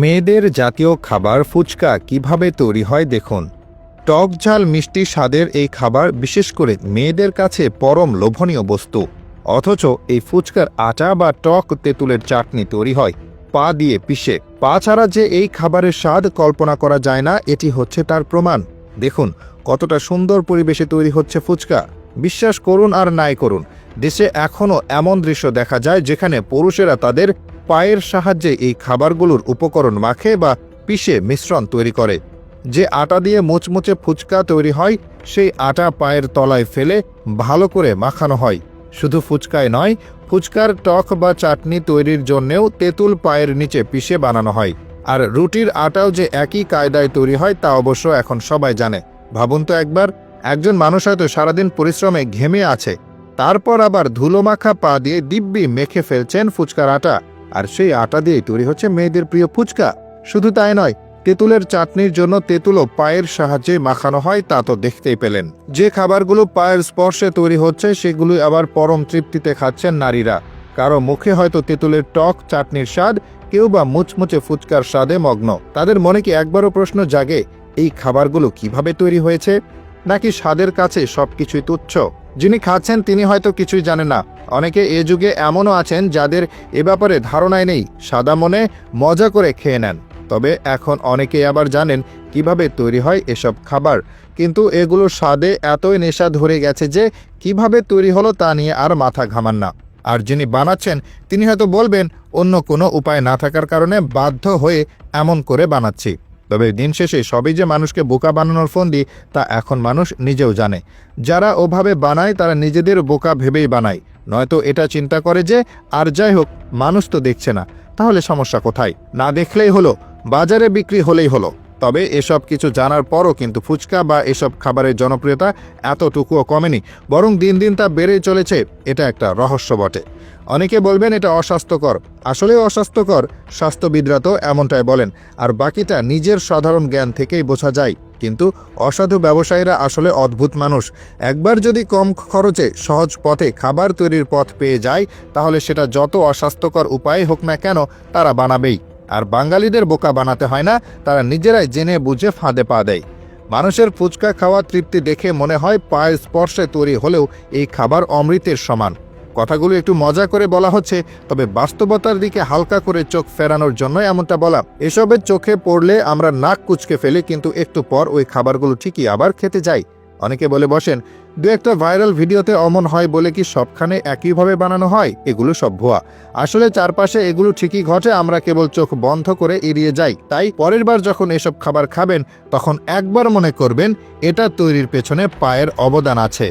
মেয়েদের জাতীয় খাবার ফুচকা কিভাবে তৈরি হয় দেখুন। টক ঝাল মিষ্টি স্বাদের এই খাবার বিশেষ করে মেয়েদের কাছে পরম লোভনীয় বস্তু। অথচ এই ফুচকার আটা বা টক তেঁতুলের চাটনি তৈরি হয় পা দিয়ে পিষে। পা ছাড়া যে এই খাবারের স্বাদ কল্পনা করা যায় না, এটি হচ্ছে তার প্রমাণ। দেখুন কতটা সুন্দর পরিবেশে তৈরি হচ্ছে ফুচকা। বিশ্বাস করুন আর নাই করুন, দেশে এখনও এমন দৃশ্য দেখা যায় যেখানে পুরুষেরা তাদের পায়ের সাহায্যে এই খাবারগুলোর উপকরণ মাখে বা পিষে মিশ্রণ তৈরি করে। যে আটা দিয়ে মুচমুচে ফুচকা তৈরি হয় সেই আটা পায়ের তলায় ফেলে ভালো করে মাখানো হয়। শুধু ফুচকায় নয়, ফুচকার টক বা চাটনি তৈরির জন্যেও তেঁতুল পায়ের নিচে পিষে বানানো হয়। আর রুটির আটাও যে একই কায়দায় তৈরি হয় তা অবশ্য এখন সবাই জানে। ভাবুন তো একবার, একজন মানুষ হয়তো সারাদিন পরিশ্রমে ঘেমে আছে, তারপর আবার ধুলোমাখা পা দিয়ে দিব্যি মেখে ফেলছেন ফুচকার আটা, আর সেই আটা দিয়েই তৈরি হচ্ছে মেয়েদের প্রিয় ফুচকা। শুধু তাই নয়, তেঁতুলের চাটনির জন্য তেঁতুলও পায়ের সাহায্যে মাখানো হয়, তা তো দেখতেই পেলেন। যে খাবারগুলো পায়ের স্পর্শে তৈরি হচ্ছে সেগুলোই আবার পরম তৃপ্তিতে খাচ্ছেন নারীরা। কারো মুখে হয়তো তেঁতুলের টক চাটনির স্বাদ, কেউ বা মুচমুচে ফুচকার স্বাদে মগ্ন। তাদের মনে কি একবারও প্রশ্ন জাগে এই খাবারগুলো কিভাবে তৈরি হয়েছে? নাকি স্বাদের কাছে সবকিছুই তুচ্ছ? যিনি খাচ্ছেন তিনি হয়তো কিছুই জানেন না। অনেকে এ যুগে এমনও আছেন যাদের এ ব্যাপারে ধারণাই নেই, সাদা মনে মজা করে খেয়ে নেন। তবে এখন অনেকেই আবার জানেন কিভাবে তৈরি হয় এসব খাবার, কিন্তু এগুলো স্বাদে এতই নেশা ধরে গেছে যে কিভাবে তৈরি হলো তা নিয়ে আর মাথা ঘামান না। আর যিনি বানাচ্ছেন তিনি হয়তো বলবেন অন্য কোনো উপায় না থাকার কারণে বাধ্য হয়ে এমন করে বানাচ্ছি। তবে দিন শেষে সবই যে মানুষকে বোকা বানানোর ফন্দি তা এখন মানুষ নিজেও জানে। যারা ওভাবে বানায় তারা নিজেদের বোকা ভেবেই বানায়, নয়তো এটা চিন্তা করে যে আর যাই হোক মানুষ তো দেখছে না, তাহলে সমস্যা কোথায়? না দেখলেই হলো, বাজারে বিক্রি হলেই হলো। তবে এসব কিছু জানার পরও কিন্তু ফুচকা বা এসব খাবারের জনপ্রিয়তা এতটুকুও কমেনি, বরং দিন দিন তা বেড়েই চলেছে। এটা একটা রহস্য বটে। অনেকে বলবেন এটা অস্বাস্থ্যকর, আসলে অস্বাস্থ্যকর, স্বাস্থ্যবিদরা তো এমনটাই বলেন, আর বাকিটা নিজের সাধারণ জ্ঞান থেকেই বোঝা যায়। কিন্তু অসাধু ব্যবসায়ীরা আসলে অদ্ভুত মানুষ। একবার যদি কম খরচে সহজ পথে খাবার তৈরির পথ পেয়ে যায়, তাহলে সেটা যত অস্বাস্থ্যকর উপায় হোক না কেন তারা বানাবেই। আর বাঙালিদের বোকা বানাতে হয় না, তারা নিজেরাই জেনে বুঝে ফাঁদে পা দেয়। মানুষের ফুচকা খাওয়া তৃপ্তি দেখে মনে হয় পায়ের স্পর্শে তৈরি হলেও এই খাবার অমৃতের সমান। কথাগুলো একটু মজা করে বলা হচ্ছে, তবে বাস্তবতার দিকে হালকা করে চোখ ফেরানোর জন্য এমনটা বলা। এসবের চোখে পড়লে আমরা নাক কুঁচকে ফেলি, কিন্তু একটু পর ওই খাবারগুলো ঠিকই আবার খেতে যাই। অনেকে বলে বসেন দু একটা ভাইরাল ভিডিওতে অমন হয় বলে কি সবখানে একইভাবে বানানো হয়? এগুলো সব ভুয়া। আসলে চারপাশে এগুলো ঠিকই ঘটে, আমরা কেবল চোখ বন্ধ করে এড়িয়ে যাই। তাই পরের বার যখন এসব খাবার খাবেন তখন একবার মনে করবেন এটা তৈরির পেছনে পায়ের অবদান আছে।